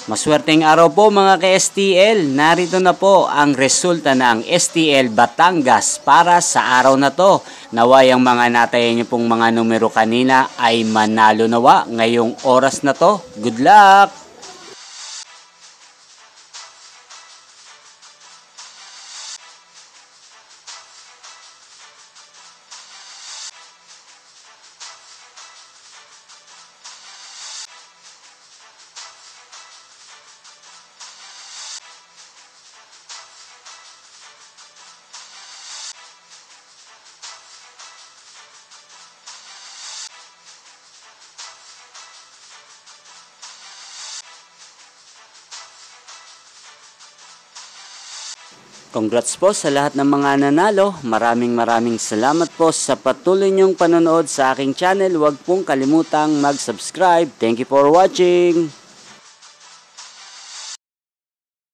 Maswerteng araw po mga ka-STL. Narito na po ang resulta ng STL Batangas para sa araw na to. Naway ang mga natayan niyo pong mga numero kanina ay manalo nawa ngayong oras na to. Good luck! Congrats po sa lahat ng mga nanalo. Maraming salamat po sa patuloy niyong panonood sa aking channel. Huwag pong kalimutang mag-subscribe. Thank you for watching.